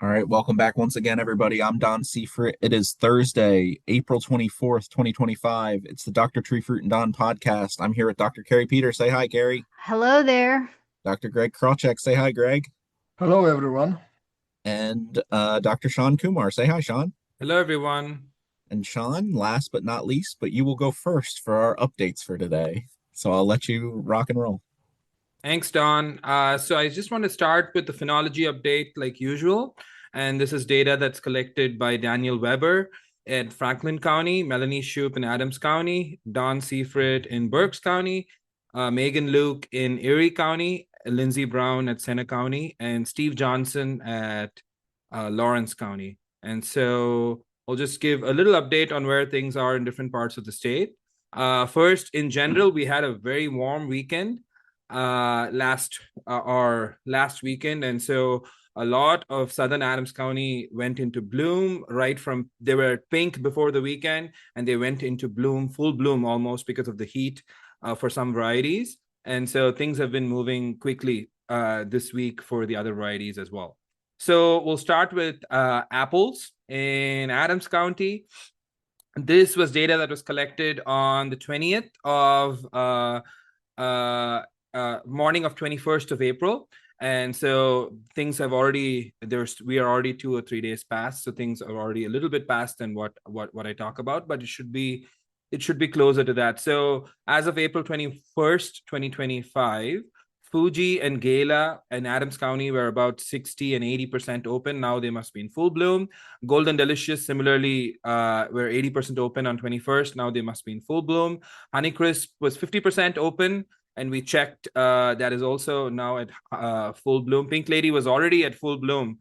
All right, welcome back once again, everybody. I'm Don Seifrit. It is Thursday, April 24th, 2025. It's the Dr. Tree Fruit and Don podcast. I'm here with Dr. Carrie Peter. Say hi, Carrie. Hello there. Dr. Greg Krawczyk. Say hi, Greg. Hello, everyone. And Dr. Sean Kumar. Say hi, Sean. Hello, everyone. And Sean, last but not least, but you will go first for our updates for today. So I'll let you rock and roll. Thanks, Don. So I just want to start with the phenology update like usual. And this is data that's collected by Daniel Weber in Franklin County, Melanie Shoup in Adams County, Don Seifrit in Berks County, Megan Luke in Erie County, Lindsey Brown at Sena County, and Steve Johnson at Lawrence County. And so I'll just give a little update on where things are in different parts of the state. First, in general, we had a very warm weekend last weekend, and so a lot of Southern Adams County went into bloom right from they were pink before the weekend, and they went into bloom, full bloom almost because of the heat for some varieties. And so things have been moving quickly this week for the other varieties as well. So we'll start with apples in Adams County. This was data that was collected on the 20th of morning of 21st of April. And so things have already we are already 2 or 3 days past. So things are already a little bit past than what I talk about, but it should be closer to that. So as of April 21st, 2025, Fuji and Gala and Adams County were about 60 and 80% open. Now they must be in full bloom. Golden Delicious similarly were 80% open on 21st. Now they must be in full bloom. Honeycrisp was 50% open, and we checked that is also now at full bloom. Pink Lady was already at full bloom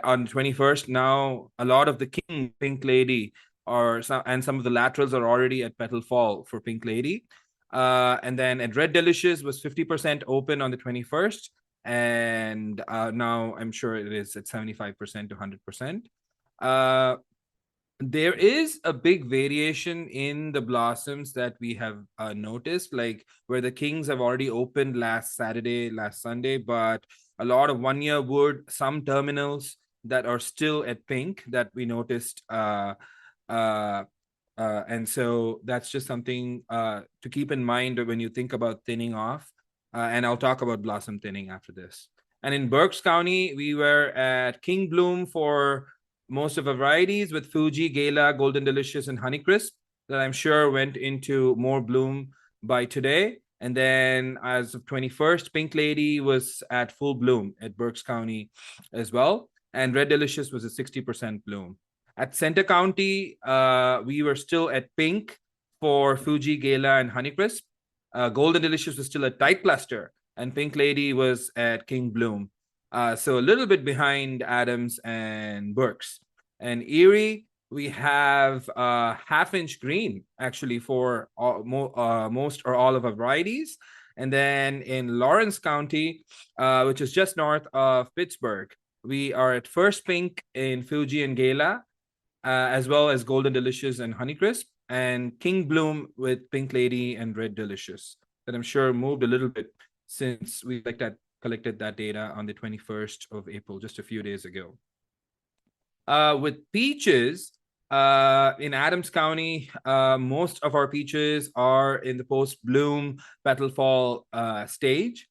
on 21st. Now a lot of the King Pink Lady and some of the laterals are already at petal fall for Pink Lady. And then at Red Delicious was 50% open on the 21st. And now I'm sure it is at 75% to 100%. There is a big variation in the blossoms that we have noticed, like where the Kings have already opened last Saturday, last Sunday, but a lot of 1 year wood, some terminals that are still at pink that we noticed. And so that's just something to keep in mind when you think about thinning off. And I'll talk about blossom thinning after this. And in Berks County, we were at King Bloom for most of the varieties with Fuji, Gala, Golden Delicious, and Honeycrisp that I'm sure went into more bloom by today. And then as of 21st, Pink Lady was at full bloom at Berks County as well. And Red Delicious was a 60% bloom. At Center County, we were still at pink for Fuji, Gala, and Honeycrisp. Golden Delicious was still at tight cluster, and Pink Lady was at King Bloom. So a little bit behind Adams and Berks. And Erie, we have half-inch green, actually, for most or all of our varieties. And then in Lawrence County, which is just north of Pittsburgh, we are at first pink in Fuji and Gala, as well as Golden Delicious and Honeycrisp, and King Bloom with Pink Lady and Red Delicious. That I'm sure moved a little bit since we collected that data on the 21st of April, just a few days ago. With peaches, in Adams County, most of our peaches are in the post-bloom petal fall stage.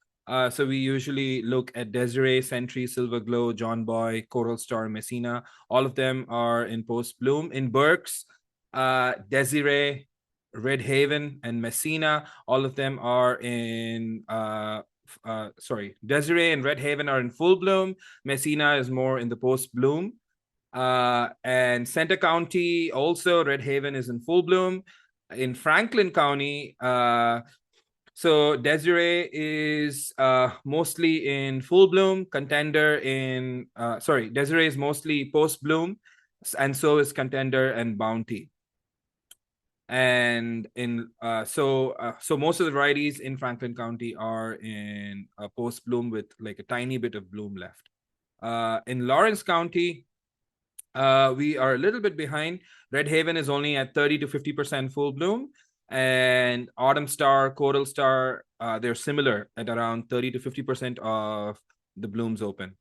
So we usually look at Desiree, Sentry, Silver Glow, John Boy, Coral Star, Messina. All of them are in post-bloom. In Berks, Desiree, Red Haven, and Messina, all of them are in, Desiree and Red Haven are in full bloom. Messina is more in the post-bloom. And Center County, also, Red Haven is in full bloom. In Franklin County, so Desiree is mostly in full bloom. Desiree is mostly post bloom, and so is Contender and Bounty. And in so most of the varieties in Franklin County are in post bloom with like a tiny bit of bloom left. In Lawrence County, we are a little bit behind. Red Haven is only at 30 to 50% full bloom. And Autumn Star, Coral Star, they're similar at around 30 to 50% of the blooms open.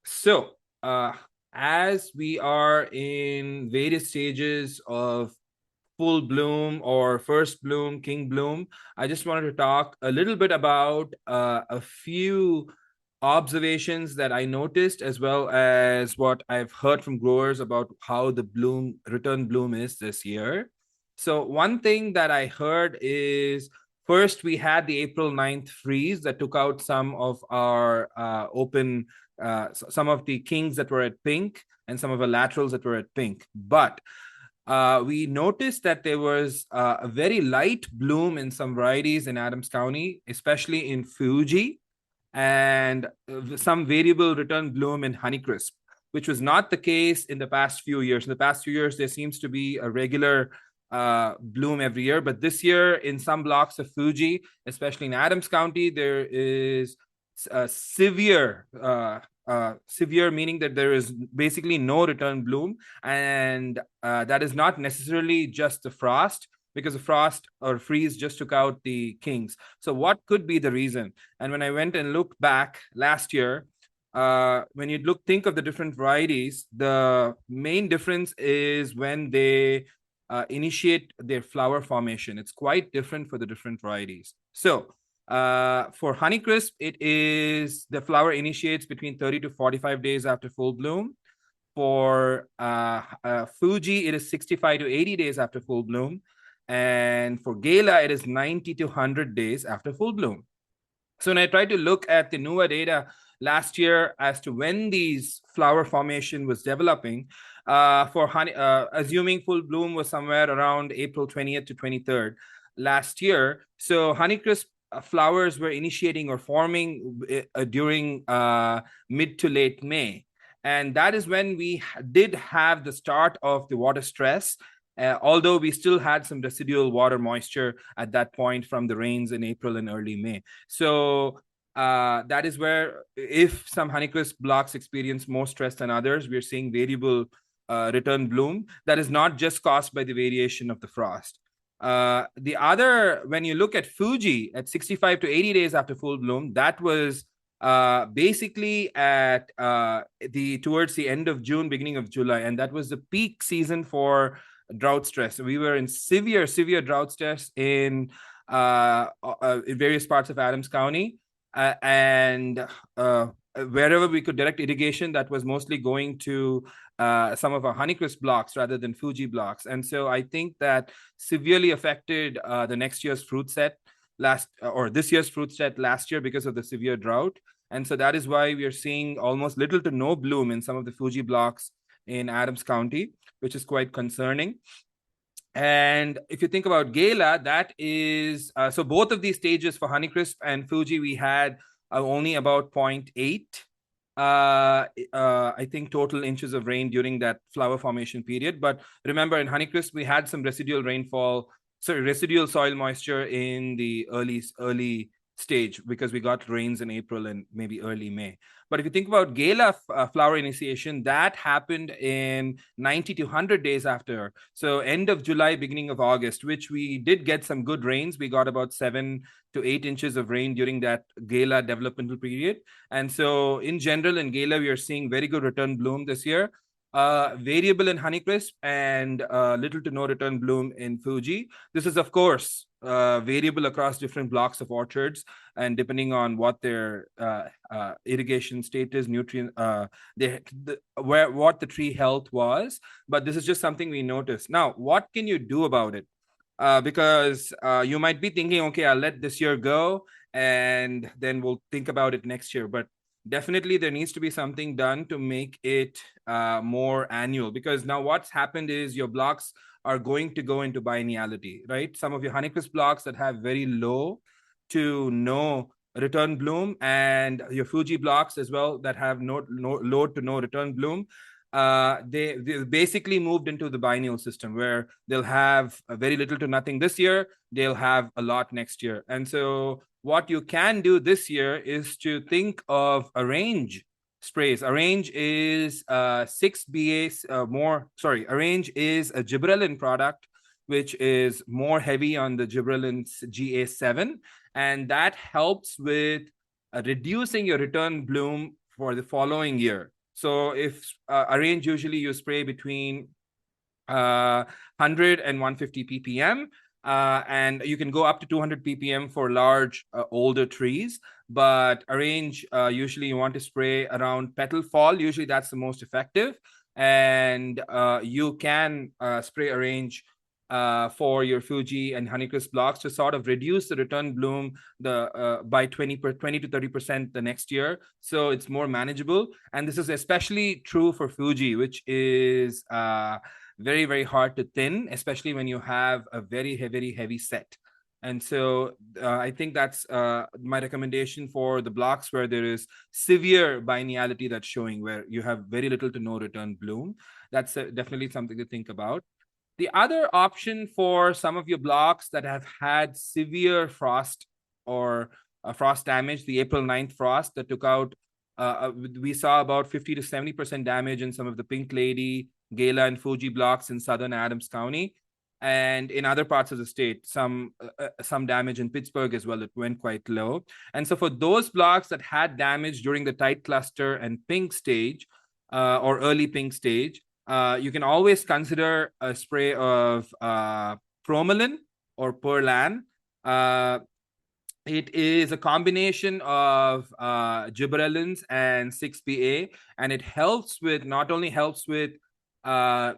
So as we are in various stages of full bloom or first bloom, king bloom, I just wanted to talk a little bit about a few observations that I noticed, as well as what I've heard from growers about how the return bloom is this year. So one thing that I heard is, first we had the April 9th freeze that took out some of our some of the kings that were at pink and some of the laterals that were at pink. But we noticed that there was a very light bloom in some varieties in Adams County, especially in Fuji, and some variable return bloom in Honeycrisp, which was not the case in the past few years. In the past few years, there seems to be a regular bloom every year, but this year in some blocks of Fuji, especially in Adams County, there is severe meaning that there is basically no return bloom, and that is not necessarily just the frost, because the frost or freeze just took out the kings. So what could be the reason? And when I went and looked back last year, when you think of the different varieties, the main difference is when they initiate their flower formation. It's quite different for the different varieties. So for Honeycrisp, it is the flower initiates between 30 to 45 days after full bloom. For Fuji, it is 65 to 80 days after full bloom. And for Gala, it is 90 to 100 days after full bloom. So when I tried to look at the NUA data last year as to when these flower formation was developing, for honey, assuming full bloom was somewhere around April 20th to 23rd last year. So Honeycrisp flowers were initiating or forming during mid to late May. And that is when we did have the start of the water stress, although we still had some residual water moisture at that point from the rains in April and early May. So that is where, if some Honeycrisp blocks experience more stress than others, we're seeing variable return bloom. That is not just caused by the variation of the frost. The other, when you look at Fuji at 65 to 80 days after full bloom, that was basically at towards the end of June, beginning of July, and that was the peak season for drought stress. We were in severe drought stress in various parts of Adams County, and wherever we could direct irrigation, that was mostly going to some of our Honeycrisp blocks rather than Fuji blocks. And so I think that severely affected the next year's fruit set this year's fruit set last year because of the severe drought. And so that is why we are seeing almost little to no bloom in some of the Fuji blocks in Adams County, which is quite concerning. And if you think about Gala, that is, so both of these stages for Honeycrisp and Fuji, we had only about 0.8, I think, total inches of rain during that flower formation period. But remember, in Honeycrisp, we had some residual soil moisture in the early stage because we got rains in April and maybe early May. But if you think about Gala flower initiation, that happened in 90 to 100 days after. So end of July, beginning of August, which we did get some good rains. We got about 7 to 8 inches of rain during that Gala developmental period. And so in general, in Gala, we are seeing very good return bloom this year. Variable in Honeycrisp and little to no return bloom in Fuji. This is, of course, variable across different blocks of orchards, and depending on what their irrigation status, nutrient, what the tree health was. But this is just something we noticed. Now, what can you do about it? Because you might be thinking, okay, I'll let this year go and then we'll think about it next year. But definitely there needs to be something done to make it more annual, because now what's happened is your blocks are going to go into bienniality, right? Some of your Honeycrisp blocks that have very low to no return bloom, and your Fuji blocks as well that have no low to no return bloom, they basically moved into the biennial system where they'll have very little to nothing this year, they'll have a lot next year. And so what you can do this year is to think of arrange sprays. Arrange is 6 BAs Arrange is a gibberellin product, which is more heavy on the gibberellin GA7, and that helps with reducing your return bloom for the following year. So if arrange, usually you spray between 100 and 150 ppm, and you can go up to 200 ppm for large older trees. But arrange, usually you want to spray around petal fall. Usually that's the most effective. And you can spray arrange for your Fuji and Honeycrisp blocks to sort of reduce the return bloom by 20 to 30% the next year. So it's more manageable. And this is especially true for Fuji, which is very, very hard to thin, especially when you have a very heavy set. And so I think that's my recommendation for the blocks where there is severe bienniality that's showing, where you have very little to no return bloom. That's definitely something to think about. The other option for some of your blocks that have had severe frost or frost damage, the April 9th frost that took out, we saw about 50 to 70% damage in some of the Pink Lady, Gala, and Fuji blocks in southern Adams County. And in other parts of the state, some damage in Pittsburgh as well. It went quite low. And so for those blocks that had damage during the tight cluster and pink stage, or early pink stage, you can always consider a spray of Promelin or Perlan. It is a combination of gibberellins and 6-PA, and it not only helps with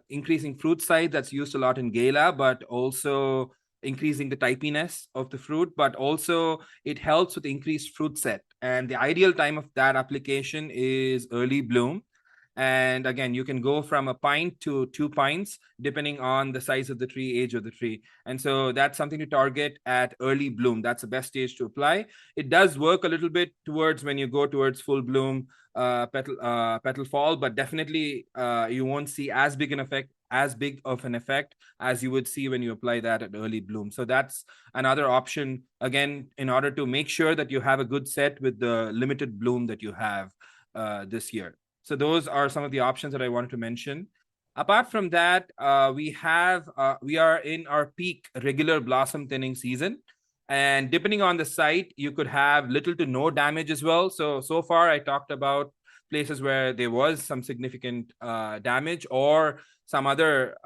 increasing fruit size that's used a lot in Gala, but also increasing the typiness of the fruit, but also it helps with increased fruit set. And the ideal time of that application is early bloom. And again, you can go from a pint to 2 pints depending on the size of the tree, age of the tree. And so that's something to target at early bloom. That's the best stage to apply. It does work a little bit towards when you go towards full bloom, petal fall, but definitely you won't see as big of an effect as you would see when you apply that at early bloom. So that's another option, again, in order to make sure that you have a good set with the limited bloom that you have this year. So those are some of the options that I wanted to mention. Apart from that, we are in our peak regular blossom thinning season. And depending on the site, you could have little to no damage as well. So far, I talked about places where there was some significant damage or some other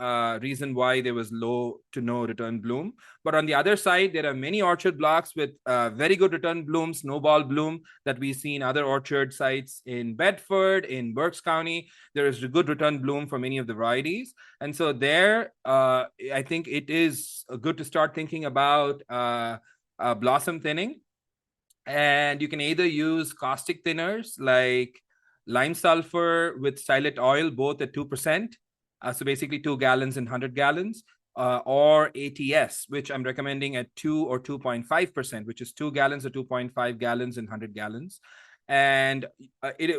reason why there was low to no return bloom. But on the other side, there are many orchard blocks with very good return bloom, snowball bloom that we see in other orchard sites in Bedford, in Berks County. There is a good return bloom for many of the varieties. And so there, I think it is good to start thinking about blossom thinning. And you can either use caustic thinners like lime sulfur with stylet oil, both at 2%. So basically 2 gallons in 100 gallons, or ATS, which I'm recommending at 2 or 2.5%, which is 2 gallons or 2.5 gallons in 100 gallons. And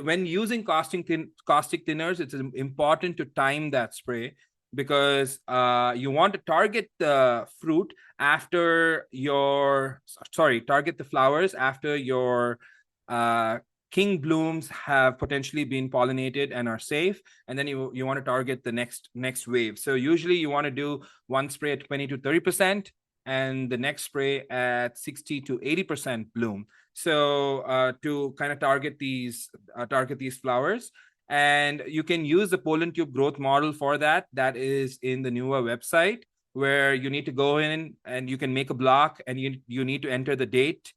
when using caustic thinners, it's important to time that spray, because you want to target the fruit after target the flowers after your king blooms have potentially been pollinated and are safe, and then you want to target the next wave. So usually you want to do one spray at 20 to 30% and the next spray at 60 to 80% bloom. So to kind of target these flowers. And you can use the pollen tube growth model for that. That is in the newer website, where you need to go in and you can make a block, and you need to enter the date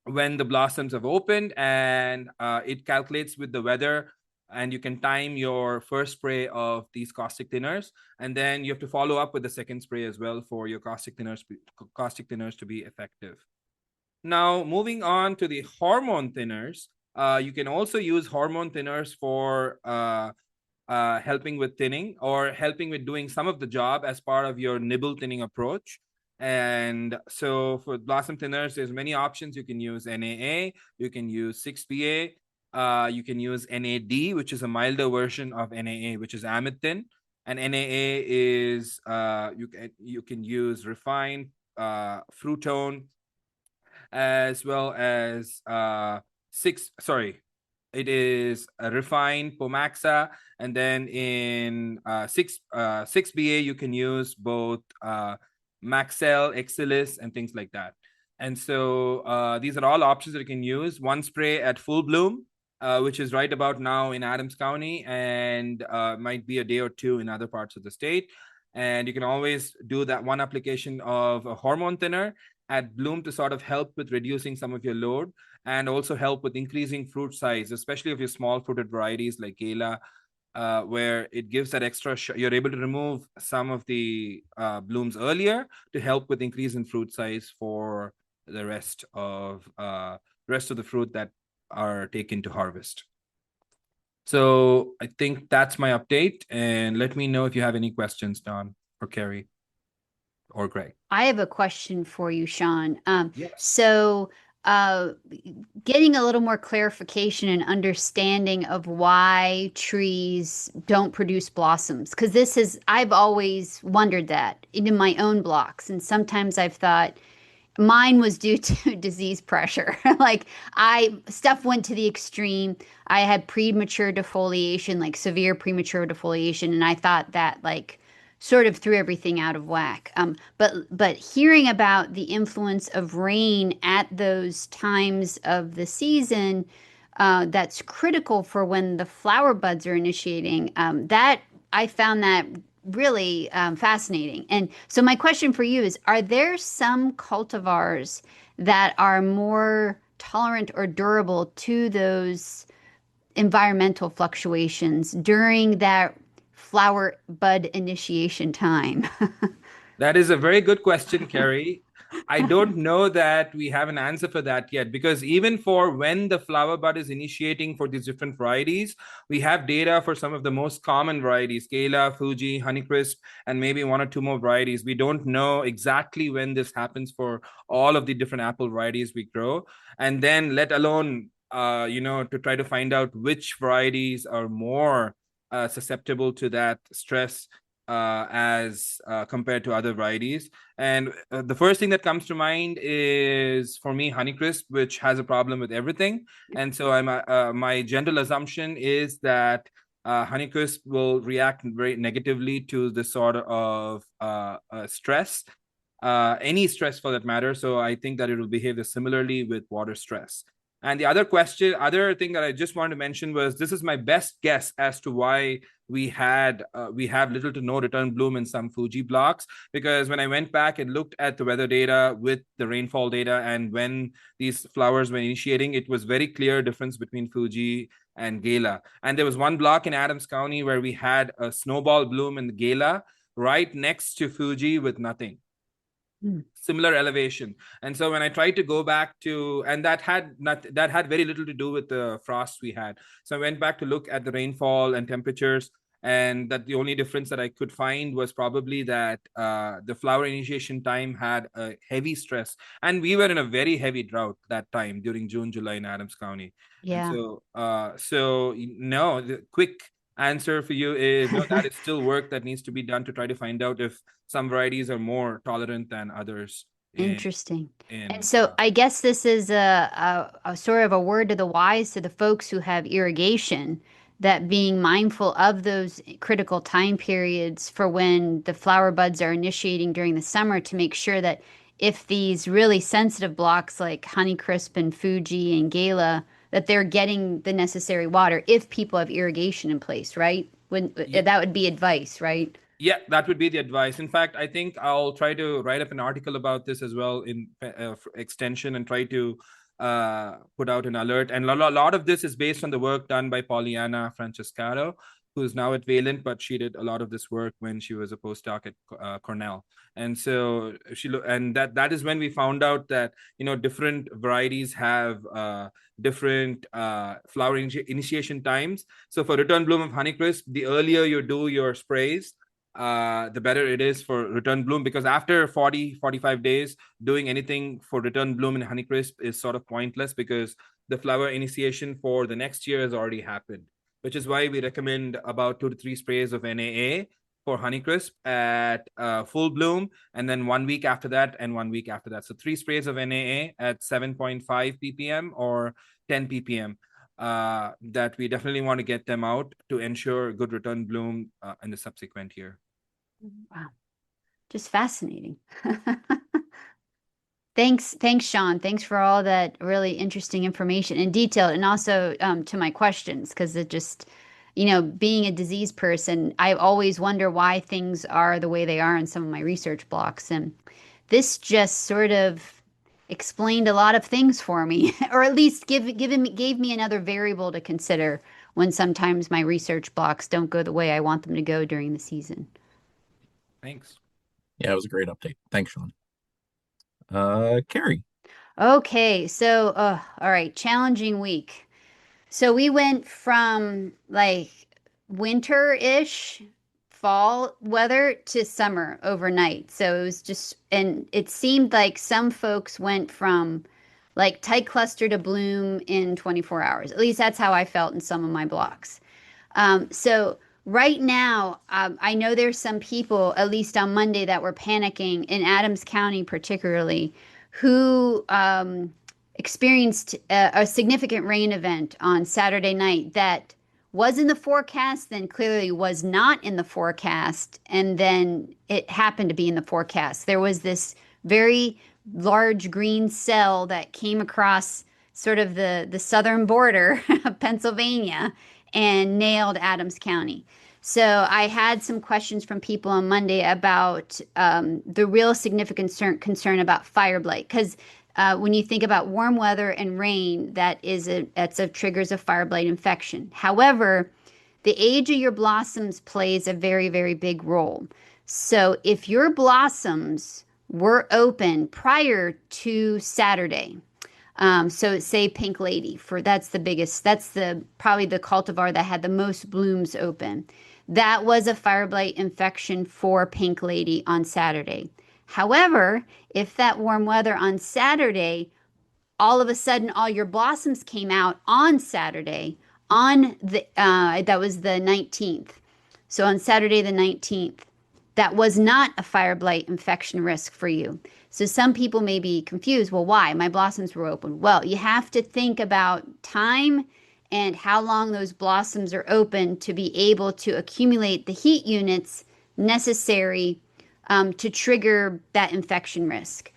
when the blossoms have opened, and it calculates with the weather, and you can time your first spray of these caustic thinners, and then you have to follow up with the second spray as well for your caustic thinners to be effective. Now, moving on to the hormone thinners, you can also use hormone thinners for helping with thinning or helping with doing some of the job as part of your nibble thinning approach. And so for blossom thinners, there's many options. You can use NAA, you can use 6-PA, you can use NAD, which is a milder version of NAA, which is amide thin. And NAA is you can use refined frutone, as well as it is a refined Pomaxa, and then in 6-PA you can use both Maxell, Exilis, and things like that. And so these are all options that you can use. One spray at full bloom, which is right about now in Adams County, and might be a day or two in other parts of the state. And you can always do that one application of a hormone thinner at bloom to sort of help with reducing some of your load, and also help with increasing fruit size, especially of your small fruited varieties like Gala, where it gives that extra you're able to remove some of the blooms earlier to help with increase in fruit size for the rest of the fruit that are taken to harvest. So I think that's my update, and let me know if you have any questions, Don or Kari or Greg. I have a question for you, Shan. Yes. So getting a little more clarification and understanding of why trees don't produce blossoms, because I've always wondered that in my own blocks, and sometimes I've thought mine was due to disease pressure. Like stuff went to the extreme. I had premature defoliation, like severe premature defoliation, and I thought that like sort of threw everything out of whack. But hearing about the influence of rain at those times of the season, that's critical for when the flower buds are initiating. That I found that really fascinating. And so my question for you is, are there some cultivars that are more tolerant or durable to those environmental fluctuations during that flower bud initiation time? That is a very good question, Kari. I don't know that we have an answer for that yet, because even for when the flower bud is initiating for these different varieties, we have data for some of the most common varieties, Gala, Fuji, Honeycrisp, and maybe one or two more varieties. We don't know exactly when this happens for all of the different apple varieties we grow. And then let alone, to try to find out which varieties are more susceptible to that stress as compared to other varieties. And the first thing that comes to mind is, for me, Honeycrisp, which has a problem with everything. And so my general assumption is that Honeycrisp will react very negatively to this sort of stress, any stress for that matter. So I think that it will behave similarly with water stress. And the other thing that I just wanted to mention was, this is my best guess as to why we have little to no return bloom in some Fuji blocks, because when I went back and looked at the weather data with the rainfall data and when these flowers were initiating, it was very clear difference between Fuji and Gala. And there was one block in Adams County where we had a snowball bloom in the Gala right next to Fuji with nothing. Similar elevation. And so when I tried to go back to, and that had very little to do with the frost we had. So I went back to look at the rainfall and temperatures, and that the only difference that I could find was probably that the flower initiation time had a heavy stress, and we were in a very heavy drought that time during June, July in Adams County. Yeah. And so no, the quick answer for you is no, that is still work that needs to be done to try to find out if some varieties are more tolerant than others. Interesting. And so I guess this is a sort of a word to the wise to the folks who have irrigation, that being mindful of those critical time periods for when the flower buds are initiating during the summer, to make sure that if these really sensitive blocks like Honeycrisp and Fuji and Gala, that they're getting the necessary water if people have irrigation in place, right? That would be advice, right? Yeah, that would be the advice. In fact, I think I'll try to write up an article about this as well in extension, and try to put out an alert. And a lot of this is based on the work done by Pollyanna Francescato, who's now at Valent, but she did a lot of this work when she was a postdoc at Cornell. And so that is when we found out that different varieties have different flower initiation times. So for return bloom of Honeycrisp, the earlier you do your sprays, the better it is for return bloom, because after 45 days, doing anything for return bloom in Honeycrisp is sort of pointless, because the flower initiation for the next year has already happened, which is why we recommend about 2 to 3 sprays of NAA for Honeycrisp at full bloom, and then 1 week after that and 1 week after that. So 3 sprays of NAA at 7.5 ppm or 10 ppm. That we definitely want to get them out to ensure good return bloom in the subsequent year. Wow. Just fascinating. Thanks, Sean. Thanks for all that really interesting information and detail, and also to my questions, because it just, being a disease person, I always wonder why things are the way they are in some of my research blocks, and this just sort of explained a lot of things for me, or at least gave me another variable to consider when sometimes my research blocks don't go the way I want them to go during the season. Thanks. Yeah, it was a great update. Thanks, Sean. Kari. Okay, so all right, challenging week. So we went from like winter-ish fall weather to summer overnight. So it was just, and it seemed like some folks went from like tight cluster to bloom in 24 hours. At least that's how I felt in some of my blocks. So right now, I know there's some people, at least on Monday, that were panicking in Adams County, particularly, who experienced a significant rain event on Saturday night that was in the forecast, then clearly was not in the forecast, and then it happened to be in the forecast. There was this very large green cell that came across sort of the southern border of Pennsylvania and nailed Adams County. So I had some questions from people on Monday about the real significant concern about fire blight, because when you think about warm weather and rain, that's a triggers of fire blight infection. However, the age of your blossoms plays a very, very big role. So if your blossoms were open prior to Saturday, so say Pink Lady, that's the biggest, that's probably the cultivar that had the most blooms open. That was a fire blight infection for Pink Lady on Saturday. However, if that warm weather on Saturday, all of a sudden all your blossoms came out on Saturday, that was the 19th. So on Saturday the 19th, that was not a fire blight infection risk for you. So some people may be confused. Well, why? My blossoms were open. Well, you have to think about time and how long those blossoms are open to be able to accumulate the heat units necessary to trigger that infection risk.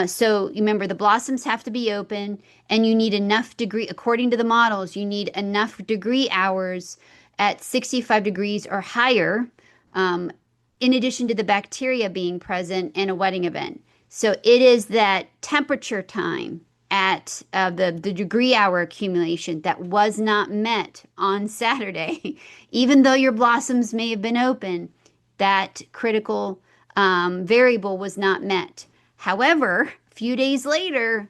So remember, the blossoms have to be open, and you need enough degree, according to the models, you need enough degree hours at 65 degrees or higher, in addition to the bacteria being present in a wetting event. So it is that temperature time at the degree hour accumulation that was not met on Saturday. Even though your blossoms may have been open, that critical variable was not met. However, a few days later,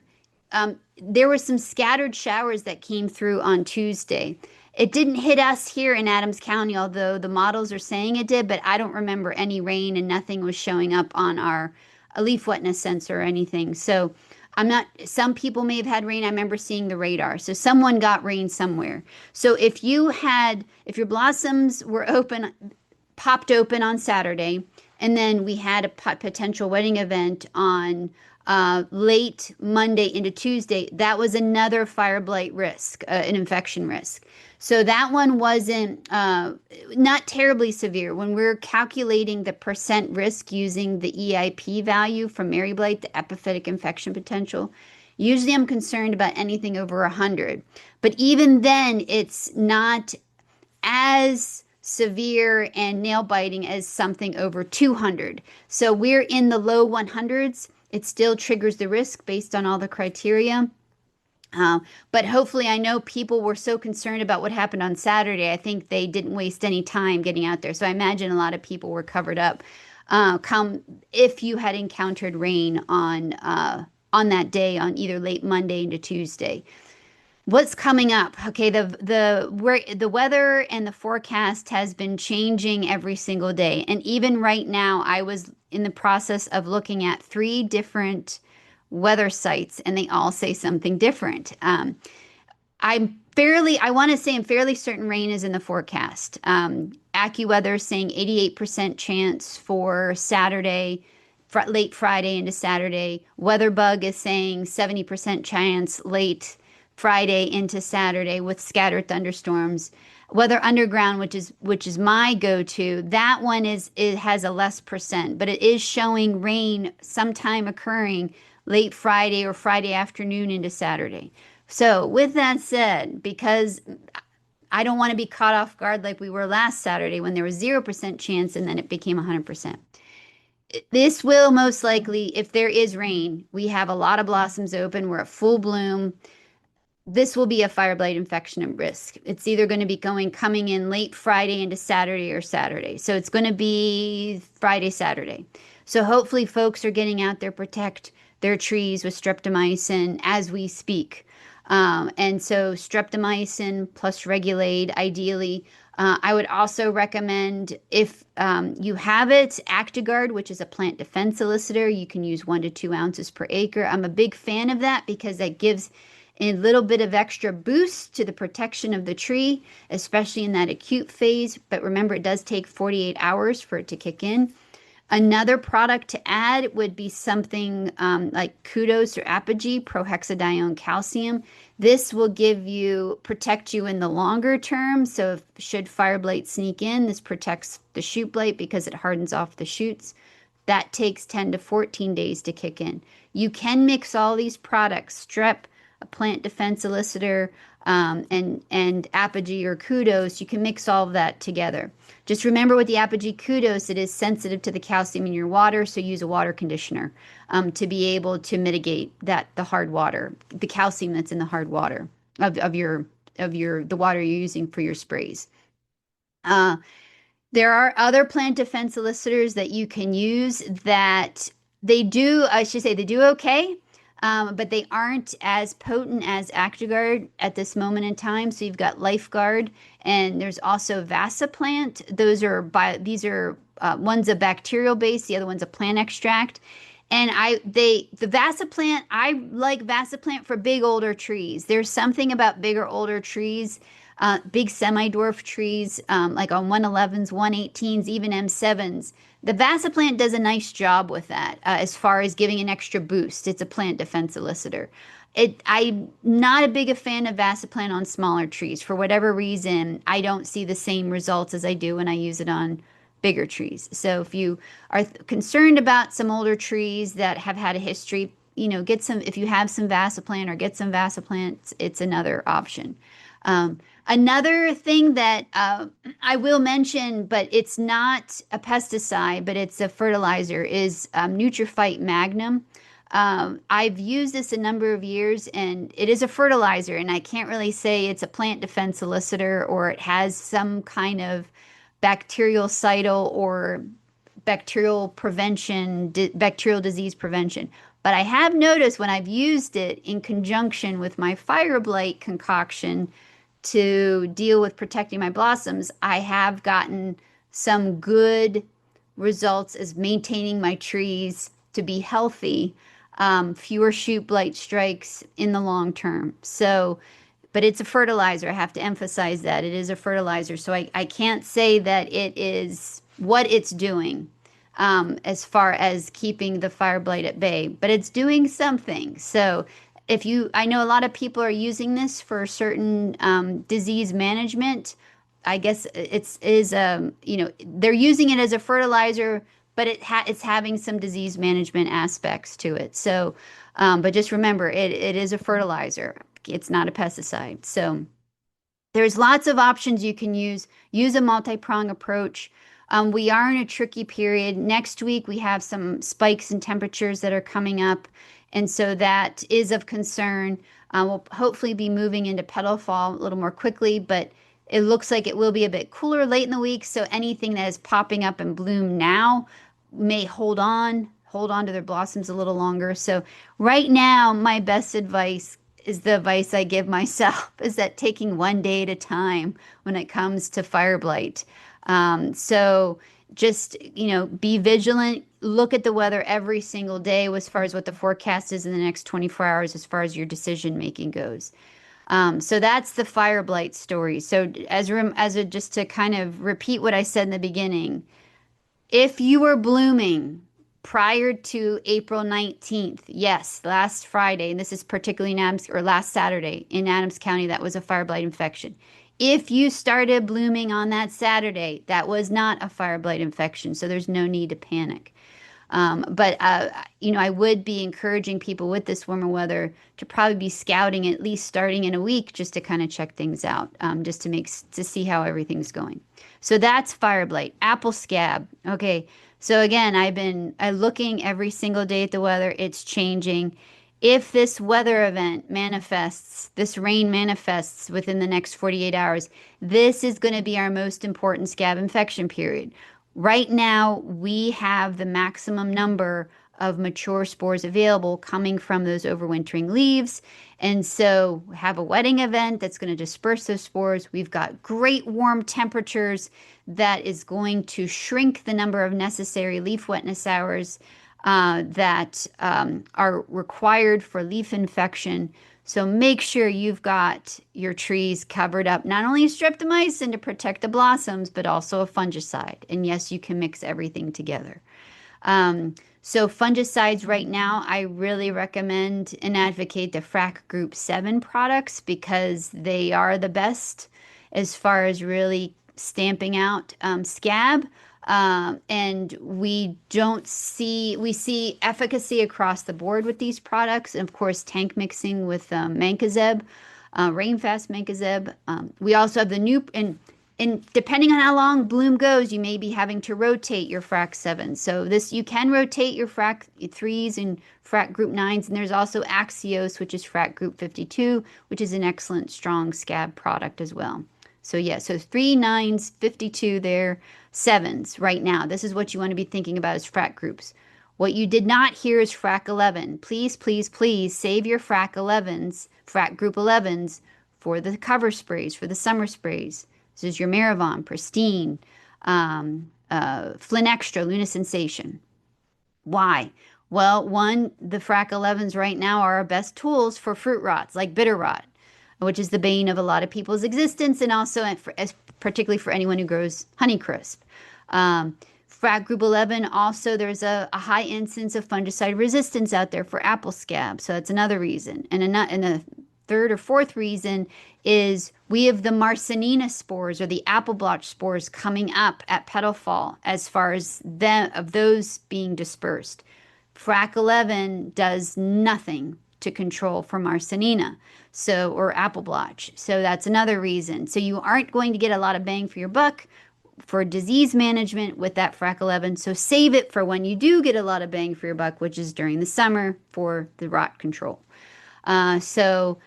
there were some scattered showers that came through on Tuesday. It didn't hit us here in Adams County, although the models are saying it did, but I don't remember any rain and nothing was showing up on our leaf wetness sensor or anything. So some people may have had rain. I remember seeing the radar. So someone got rain somewhere. So if your blossoms were open, popped open on Saturday, and then we had a potential wetting event on late Monday into Tuesday, that was another fire blight risk, an infection risk. So that one wasn't not terribly severe. When we're calculating the percent risk using the EIP value from Mary Blight, the epiphytic infection potential, usually I'm concerned about anything over 100. But even then, it's not as severe and nail biting as something over 200. So we're in the low 100s. It still triggers the risk based on all the criteria. But hopefully, I know people were so concerned about what happened on Saturday. I think they didn't waste any time getting out there. So I imagine a lot of people were covered up. If you had encountered rain on that day, on either late Monday into Tuesday. What's coming up? Okay, the weather and the forecast has been changing every single day. And even right now, I was in the process of looking at 3 different weather sites, and they all say something different. I want to say I'm fairly certain rain is in the forecast. AccuWeather is saying 88% chance for Saturday, late Friday into Saturday. WeatherBug is saying 70% chance late Friday into Saturday with scattered thunderstorms. Weather Underground, which is my go-to. That one it has a less percent, but it is showing rain sometime occurring late Friday or Friday afternoon into Saturday. So with that said, because I don't want to be caught off guard like we were last Saturday when there was 0% chance and then it became 100%. This will most likely, if there is rain, we have a lot of blossoms open, we're at full bloom. This will be a fire blight infection at risk. It's either going to be coming in late Friday into Saturday or Saturday. So it's going to be Friday, Saturday. So hopefully folks are getting out there, protect their trees with streptomycin as we speak. And so streptomycin plus Regulate, ideally. I would also recommend if you have it, Actigard, which is a plant defense elicitor. You can use 1 to 2 ounces per acre. I'm a big fan of that because that gives a little bit of extra boost to the protection of the tree, especially in that acute phase. But remember, it does take 48 hours for it to kick in. Another product to add would be something like Kudos or Apogee, prohexadione calcium. This will protect you in the longer term. So if should fire blight sneak in, this protects the shoot blight because it hardens off the shoots. That takes 10 to 14 days to kick in. You can mix all these products, strep, a plant defense elicitor, and Apogee or Kudos. You can mix all of that together. Just remember with the Apogee Kudos, it is sensitive to the calcium in your water, so use a water conditioner to be able to mitigate the hard water, the calcium that's in the hard water of the water you're using for your sprays. There are other plant defense elicitors that you can use that they do okay. But they aren't as potent as Actigard at this moment in time. So you've got Lifeguard, and there's also Vasaplant. These are one's a bacterial base, the other one's a plant extract. And the Vasaplant, I like Vasaplant for big older trees. There's something about bigger older trees, big semi-dwarf trees, like on 111s, 118s, even M7s. The Vasaplant does a nice job with that as far as giving an extra boost. It's a plant defense elicitor. I'm not a big a fan of Vasaplant on smaller trees. For whatever reason, I don't see the same results as I do when I use it on bigger trees. So if you are concerned about some older trees that have had a history, if you have some Vasaplant or get some Vasaplant, it's another option. Another thing that I will mention, but it's not a pesticide, but it's a fertilizer, is Nutrifite Magnum. I've used this a number of years, and it is a fertilizer, and I can't really say it's a plant defense elicitor or it has some kind of bactericidal or bacterial disease prevention. But I have noticed when I've used it in conjunction with my fire blight concoction to deal with protecting my blossoms, I have gotten some good results as maintaining my trees to be healthy, fewer shoot blight strikes in the long term. So, but it's a fertilizer. I have to emphasize that it is a fertilizer. So I can't say that it is what it's doing as far as keeping the fire blight at bay, but it's doing something. So I know a lot of people are using this for certain disease management. I guess they're using it as a fertilizer, but it's having some disease management aspects to it. So, but just remember, it is a fertilizer. It's not a pesticide. So there's lots of options you can use. Use a multi-prong approach. We are in a tricky period. Next week, we have some spikes in temperatures that are coming up. And so that is of concern. We'll hopefully be moving into petal fall a little more quickly, but it looks like it will be a bit cooler late in the week. So anything that is popping up in bloom now may hold on to their blossoms a little longer. So right now, my best advice is the advice I give myself, is that taking one day at a time when it comes to fire blight. So just, be vigilant. Look at the weather every single day as far as what the forecast is in the next 24 hours as far as your decision making goes. So that's the fire blight story. So just to kind of repeat what I said in the beginning, if you were blooming prior to April 19th, yes, last Friday, and this is particularly last Saturday in Adams County, that was a fire blight infection. If you started blooming on that Saturday, that was not a fire blight infection, so there's no need to panic. But I would be encouraging people with this warmer weather to probably be scouting at least starting in a week just to kind of check things out, just to see how everything's going. So that's fire blight. Apple scab. Okay. So again, I looking every single day at the weather. It's changing. If this weather event manifests, this rain manifests within the next 48 hours, this is going to be our most important scab infection period. Right now, we have the maximum number of mature spores available coming from those overwintering leaves. And so have a wetting event that's going to disperse those spores. We've got great warm temperatures that is going to shrink the number of necessary leaf wetness hours that are required for leaf infection. So make sure you've got your trees covered up, not only streptomycin to protect the blossoms, but also a fungicide. And yes, you can mix everything together. So fungicides right now, I really recommend and advocate the FRAC Group 7 products because they are the best as far as really stamping out scab. And we see efficacy across the board with these products. And of course, tank mixing with Mancozeb, Rainfast Mancozeb. We also have the new, and depending on how long bloom goes, you may be having to rotate your FRAC 7s. So you can rotate your FRAC 3s and FRAC Group 9s. And there's also Axios, which is FRAC Group 52, which is an excellent, strong scab product as well. So yeah, so 3, 9s, 52 there, 7s right now. This is what you want to be thinking about as FRAC groups. What you did not hear is FRAC 11. Please, please, please save your FRAC 11s, FRAC Group 11s for the cover sprays, for the summer sprays. This is your Maravon, Pristine, Flynn Extra, Luna Sensation. Why? Well, one, the FRAC 11s right now are our best tools for fruit rots, like bitter rot, which is the bane of a lot of people's existence, and also particularly for anyone who grows Honeycrisp. FRAC Group 11, also there's a high incidence of fungicide resistance out there for apple scab, so that's another reason. And a third or fourth reason is we have the Marsanina spores or the apple blotch spores coming up at petal fall as far as those being dispersed. FRAC 11 does nothing to control for Marsanina, or apple blotch. So that's another reason. So you aren't going to get a lot of bang for your buck for disease management with that FRAC 11. So save it for when you do get a lot of bang for your buck, which is during the summer for the rot control. So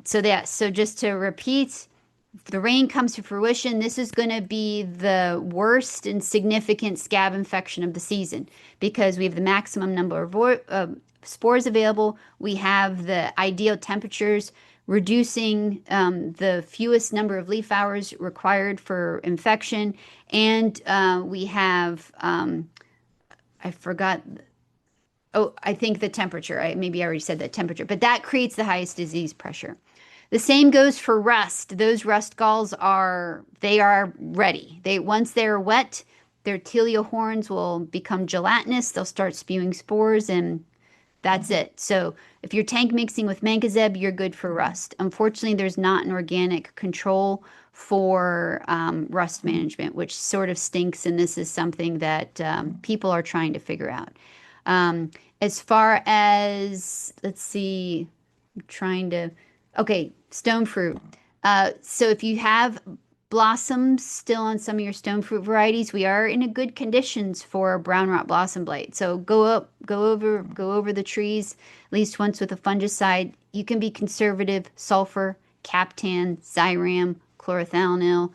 just to repeat, if the rain comes to fruition, this is going to be the worst and significant scab infection of the season because we have the maximum number of spores available. We have the ideal temperatures, reducing the fewest number of leaf hours required for infection. And we have, I forgot, I think the temperature. Maybe I already said that temperature, but that creates the highest disease pressure. The same goes for rust. Those rust galls are ready. Once they're wet, their telio horns will become gelatinous. They'll start spewing spores, and that's it. So if you're tank mixing with Mancozeb, you're good for rust. Unfortunately, there's not an organic control for rust management, which sort of stinks, and this is something that people are trying to figure out. As far as, let's see, stone fruit. So if you have blossoms still on some of your stone fruit varieties, we are in a good conditions for brown rot blossom blight. So go over the trees at least once with a fungicide. You can be conservative: sulfur, captan, Xyram, chlorothalonil.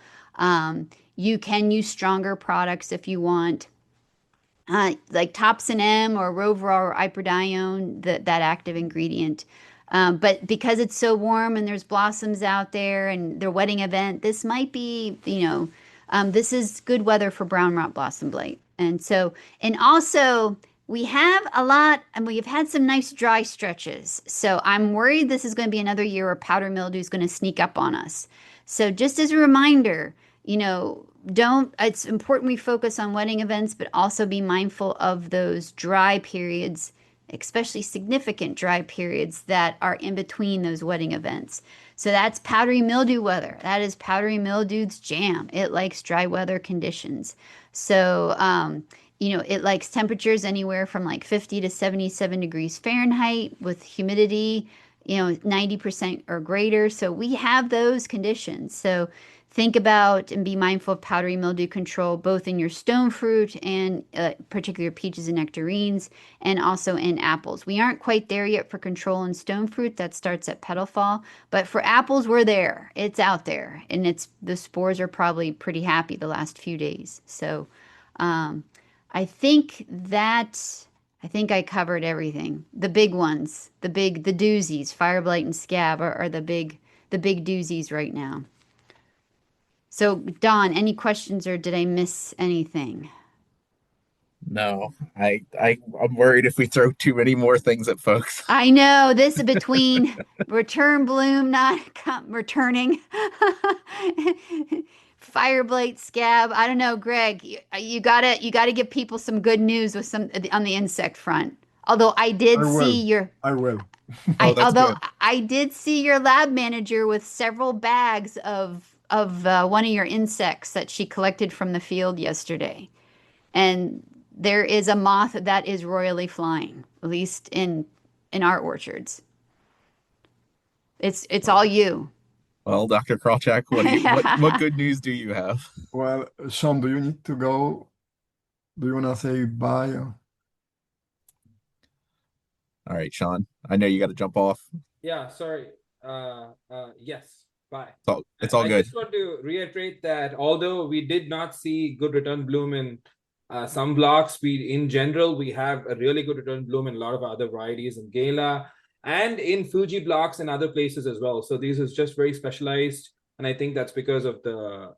You can use stronger products if you want, like Topsin M or Roveral or Iprodione, that active ingredient. But because it's so warm and there's blossoms out there and their wetting event, this might be, this is good weather for brown rot blossom blight. And also we have we've had some nice dry stretches. So I'm worried this is going to be another year where powder mildew is going to sneak up on us. So just as a reminder, it's important we focus on wetting events, but also be mindful of those dry periods especially significant dry periods that are in between those wetting events. So that's powdery mildew weather. That is powdery mildew's jam. It likes dry weather conditions. So, it likes temperatures anywhere from like 50 to 77 degrees Fahrenheit with humidity, 90% or greater. So we have those conditions. So think about and be mindful of powdery mildew control, both in your stone fruit and particular peaches and nectarines, and also in apples. We aren't quite there yet for control in stone fruit. That starts at petal fall. But for apples, we're there. It's out there. And the spores are probably pretty happy the last few days. So I think I covered everything. The big ones, the doozies, fire blight and scab are the big doozies right now. So, Don, any questions or did I miss anything? No, I'm worried if we throw too many more things at folks. I know this between return bloom not returning, fire blight scab. I don't know, Greg. You gotta give people some good news with some on the insect front. Although I did see your I will. Oh, that's although good. I did see your lab manager with several bags of one of your insects that she collected from the field yesterday, and there is a moth that is royally flying, at least in our orchards. It's all you. Well, Dr. Krawczyk, what good news do you have? Well, Sean, do you need to go? Do you want to say bye? All right, Sean, I know you got to jump off. Yeah, sorry. Yes, bye. It's all I good. just want to reiterate that although we did not see good return bloom in some blocks, in general, we have a really good return bloom in a lot of other varieties in Gala and in Fuji blocks and other places as well. So this is just very specialized. And I think that's because of the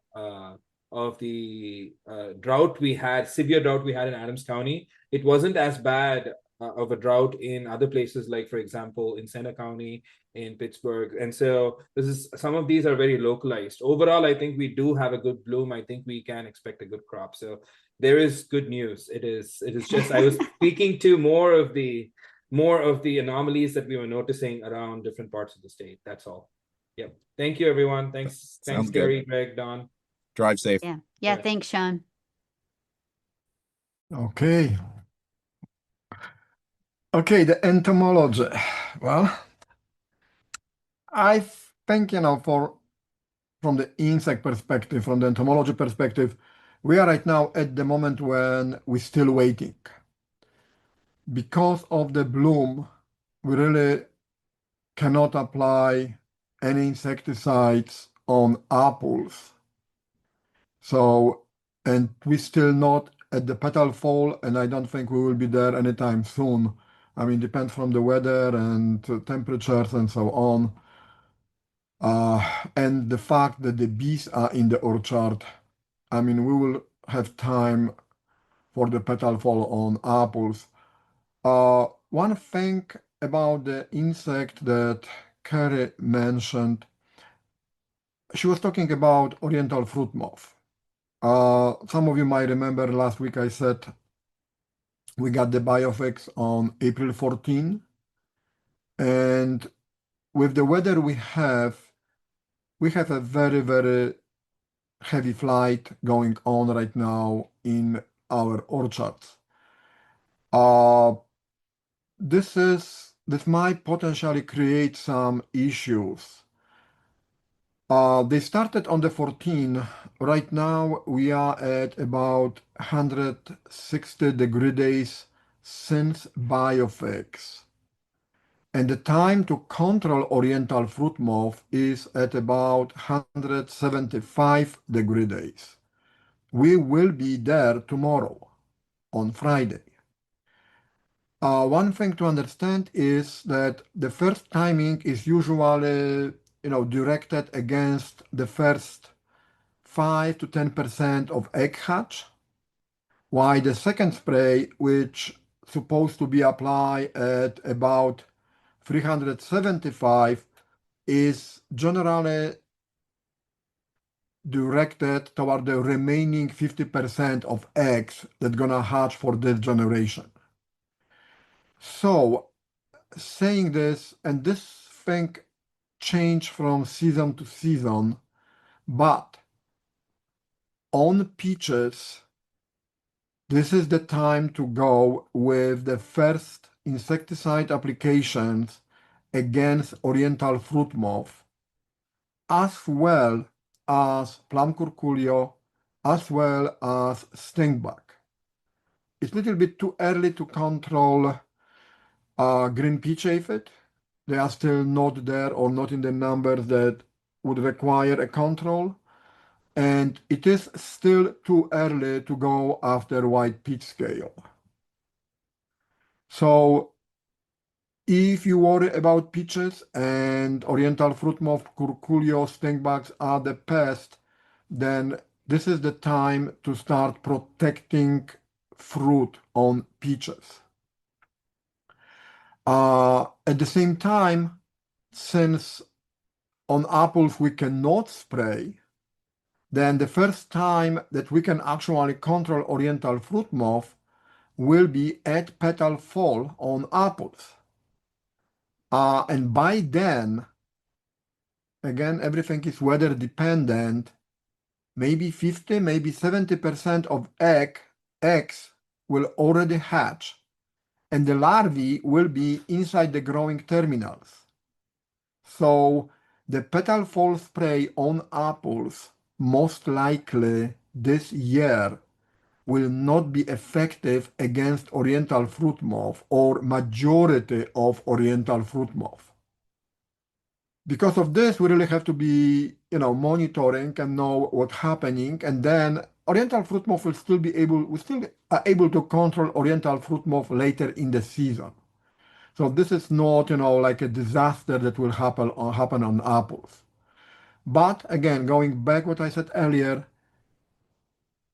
drought we had, severe drought we had in Adams County. It wasn't as bad of a drought in other places, like, for example, in Center County, in Pittsburgh. And so some of these are very localized. Overall, I think we do have a good bloom. I think we can expect a good crop. So there is good news. It is just, I was speaking to more of the anomalies that we were noticing around different parts of the state. That's all. Yep. Thank you, everyone. Thanks, Sounds Gary, good. Greg, Don. Drive safe. Yeah. Yeah. Thanks, Sean. Okay. Okay, the entomology. Well, I think, from the insect perspective, from the entomology perspective, we are right now at the moment when we're still waiting. Because of the bloom, we really cannot apply any insecticides on apples. So, and we're still not at the petal fall, and I don't think we will be there anytime soon. I mean, depends from the weather and temperatures and so on. And the fact that the bees are in the orchard, I mean, we will have time for the petal fall on apples. One thing about the insect that Kari mentioned, she was talking about oriental fruit moth. Some of you might remember last week I said we got the biofix on April 14, and with the weather we have a very, very heavy flight going on right now in our orchards. This might potentially create some issues. They started on the 14. Right now we are at about 160 degree days since biofix. And the time to control oriental fruit moth is at about 175 degree days. We will be there tomorrow on Friday. One thing to understand is that the first timing is usually, directed against the first 5 to 10% of egg hatch, while the second spray, which supposed to be applied at about 375, is generally directed toward the remaining 50% of eggs that gonna hatch for this generation. So saying this, and this thing change from season to season, but on peaches, this is the time to go with the first insecticide applications against oriental fruit moth, as well as plum curculio, as well as stingbug. It's a little bit too early to control green peach aphid. They are still not there or not in the numbers that would require a control. And it is still too early to go after white peach scale. So if you worry about peaches and oriental fruit moth, curculio, stinkbugs are the pest, then this is the time to start protecting fruit on peaches. At the same time, since on apples we cannot spray, then the first time that we can actually control oriental fruit moth will be at petal fall on apples. And by then, again, everything is weather dependent, maybe 50, maybe 70% of eggs will already hatch, and the larvae will be inside the growing terminals. So the petal fall spray on apples most likely this year will not be effective against oriental fruit moth or majority of oriental fruit moth. Because of this, we really have to be, monitoring and know what's happening, and then oriental fruit moth we still are able to control oriental fruit moth later in the season. So this is not, like a disaster that will happen on apples. But again, going back what I said earlier,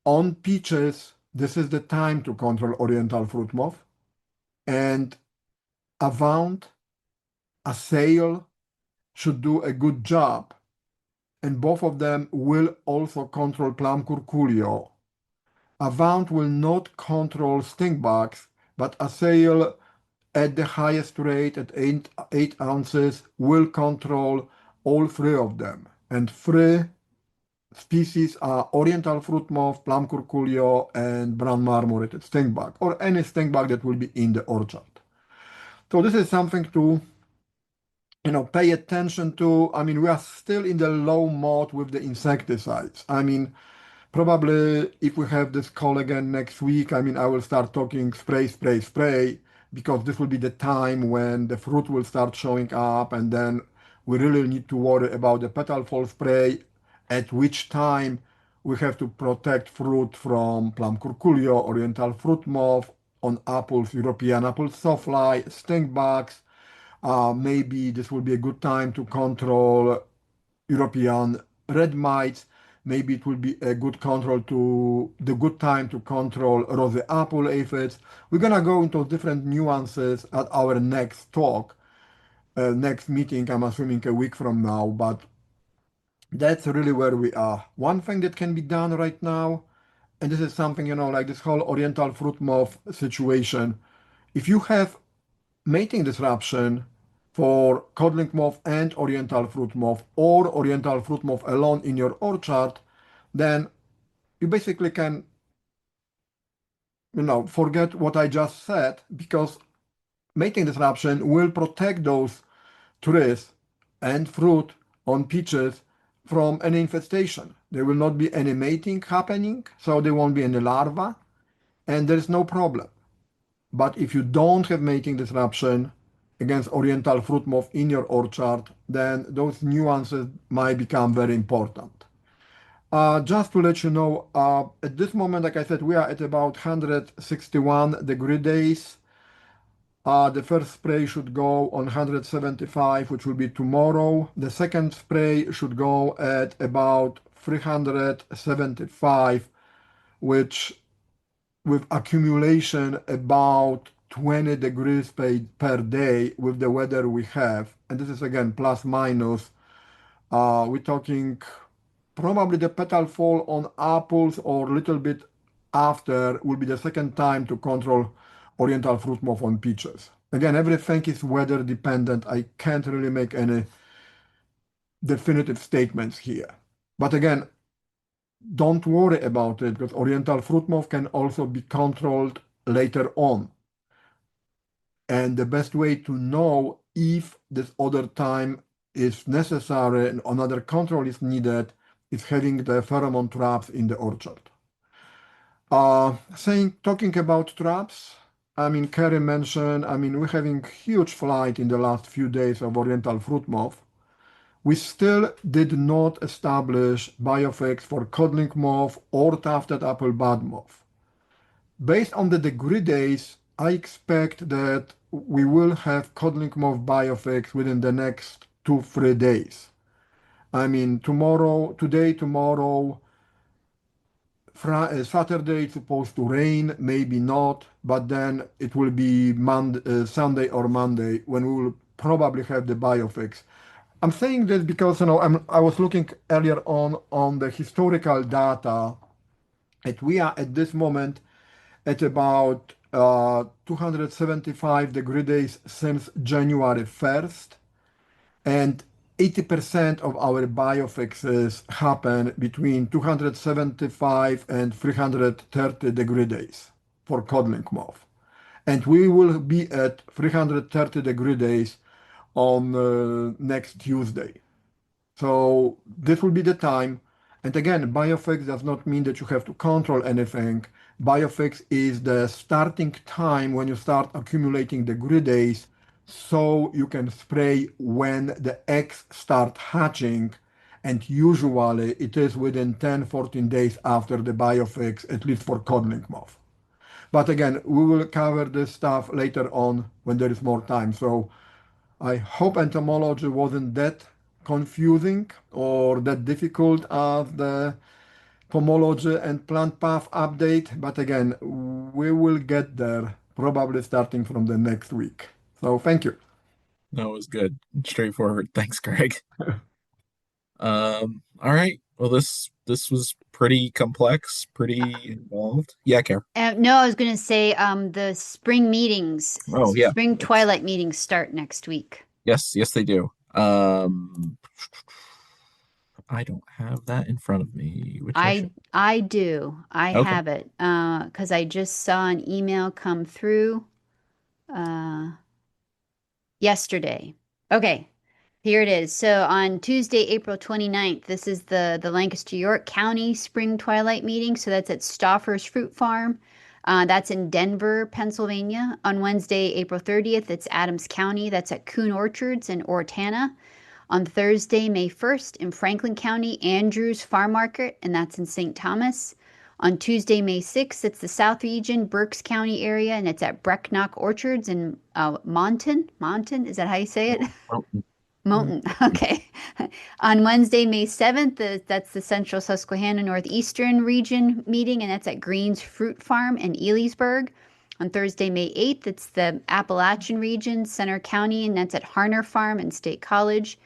on peaches, this is the time to control oriental fruit moth. And Avant, Assail should do a good job. And both of them will also control plum curculio. Avant will not control stinkbugs, but Assail at the highest rate at 8 ounces will control all three of them. And three species are oriental fruit moth, plum curculio, and brown marmorated stinkbug, or any stinkbug that will be in the orchard. So this is something to pay attention to. I mean, we are still in the low mode with the insecticides. I mean, probably if we have this call again next week, I mean, I will start talking spray, spray, spray, because this will be the time when the fruit will start showing up, and then we really need to worry about the petal fall spray, at which time we have to protect fruit from plum curculio, oriental fruit moth, on apples, European apple sawfly, stink bugs. Maybe this will be a good time to control European red mites. Maybe it will be a good time to control rose apple aphids. We're gonna go into different nuances at our next talk, next meeting. I'm assuming a week from now, but that's really where we are. One thing that can be done right now, and this is something like this whole oriental fruit moth situation. If you have mating disruption for codling moth and oriental fruit moth, or oriental fruit moth alone in your orchard, then you basically can forget what I just said, because mating disruption will protect those trees and fruit on peaches from any infestation. There will not be any mating happening, so there won't be any larvae, and there is no problem. But if you don't have mating disruption against oriental fruit moth in your orchard, then those nuances might become very important. Just to let you know, at this moment, like I said, we are at about 161 degree days. The first spray should go on 175, which will be tomorrow. The second spray should go at about 375, which with accumulation about 20 degrees per day with the weather we have. And this is again plus minus. We're talking probably the petal fall on apples or a little bit after will be the second time to control Oriental fruit moth on peaches. Again, everything is weather dependent. I can't really make any definitive statements here. But again, don't worry about it because Oriental fruit moth can also be controlled later on. And the best way to know if this other time is necessary and another control is needed is having the pheromone traps in the orchard. Talking about traps, I mean, Kari mentioned, I mean, we're having huge flight in the last few days of Oriental fruit moth. We still did not establish biofix for codling moth or tufted apple bud moth. Based on the degree days, I expect that we will have codling moth biofix within the next 2-3 days. I mean, today, tomorrow, Saturday it's supposed to rain, maybe not, but then it will be Sunday or Monday when we will probably have the biofix. I'm saying this because I was looking earlier on the historical data, and we are at this moment at about 275 degree days since January 1st, and 80% of our biofixes happen between 275 and 330 degree days for codling moth. And we will be at 330 degree days on next Tuesday. So this will be the time. And again, biofix does not mean that you have to control anything. Biofix is the starting time when you start accumulating degree days so you can spray when the eggs start hatching. And usually it is within 10-14 days after the biofix, at least for codling moth. But again, we will cover this stuff later on when there is more time. So I hope entomology wasn't that confusing or that difficult as the pomology and plant path update. But again, we will get there probably starting from the next week. So thank you. No, it was good. Straightforward. Thanks, Greg. All right. Well, this was pretty complex, pretty involved. Yeah, Kara. No, I was going to say the spring meetings, Oh, yeah. spring twilight meetings start next week. Yes, they do. I don't have that in front of me, which I do. I Okay. have it because I just saw an email come through yesterday. Okay, here it is. So on Tuesday, April 29th, this is the Lancaster York County Spring Twilight Meeting. So that's at Stauffer's Fruit Farm. That's in Denver, Pennsylvania. On Wednesday, April 30th, it's Adams County. That's at Coon Orchards in Ortana. On Thursday, May 1st, in Franklin County, Andrews Farm Market, and that's in St. Thomas. On Tuesday, May 6th, it's the South Region, Berks County area, and it's at Brecknock Orchards in Monton. Monton, is that how you say it? Mountain. Okay. On Wednesday, May 7th, that's the Central Susquehanna Northeastern Region meeting, and that's at Green's Fruit Farm in Elysburg. On Thursday, May 8th, it's the Appalachian Region, Center County, and that's at Harner Farm and State College.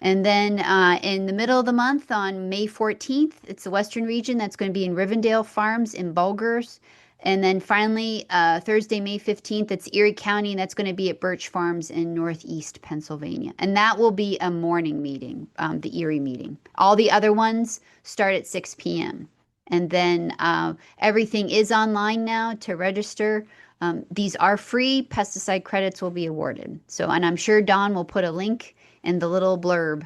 And then in the middle of the month, on May 14th, it's the Western Region. That's going to be in Rivendell Farms in Bulgars. And then finally, Thursday, May 15th, it's Erie County, and that's going to be at Birch Farms in Northeast Pennsylvania. And that will be a morning meeting, the Erie meeting. All the other ones start at 6 p.m. And then everything is online now to register. These are free. Pesticide credits will be awarded. So, and I'm sure Don will put a link in the little blurb.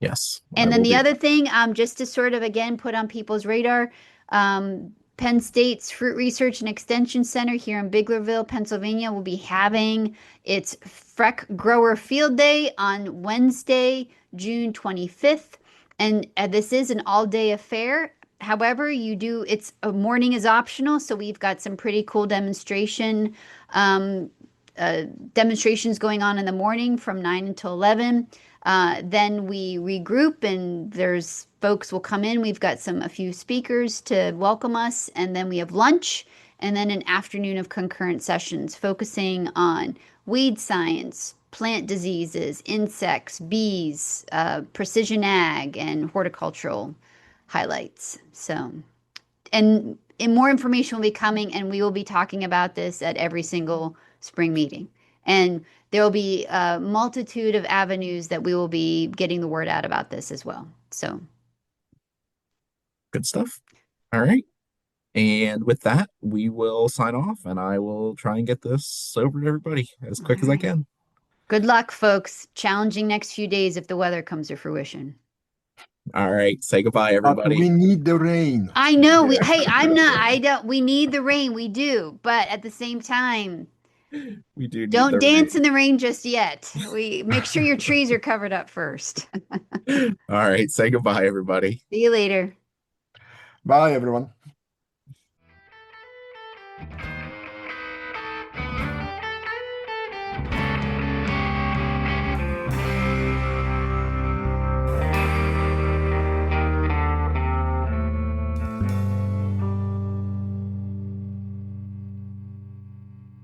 Yes. And then the other thing, just to sort of, again, put on people's radar, Penn State's Fruit Research and Extension Center here in Biglerville, Pennsylvania, will be having its Freck Grower Field Day on Wednesday, June 25th. And this is an all-day affair. However, it's a morning is optional, so we've got some pretty cool demonstrations going on in the morning from 9 until 11. Then we regroup and there's folks will come in. We've got a few speakers to welcome us, and then we have lunch and then an afternoon of concurrent sessions focusing on weed science, plant diseases, insects, bees, precision ag, and horticultural highlights. So and more information will be coming, and we will be talking about this at every single spring meeting. And there will be a multitude of avenues that we will be getting the word out about this as well. So Good stuff. All right. And with that, we will sign off, and I will try and get this over to everybody as quick as I can. Good luck, folks. Challenging next few days if the weather comes to fruition. All right. Say goodbye, But everybody. we need the rain. I know. We need the rain. We do. But at the same time, We do need don't the dance rain. in the rain just yet. We make sure your trees are covered up first. All right. Say goodbye, everybody. See you later. Bye, everyone.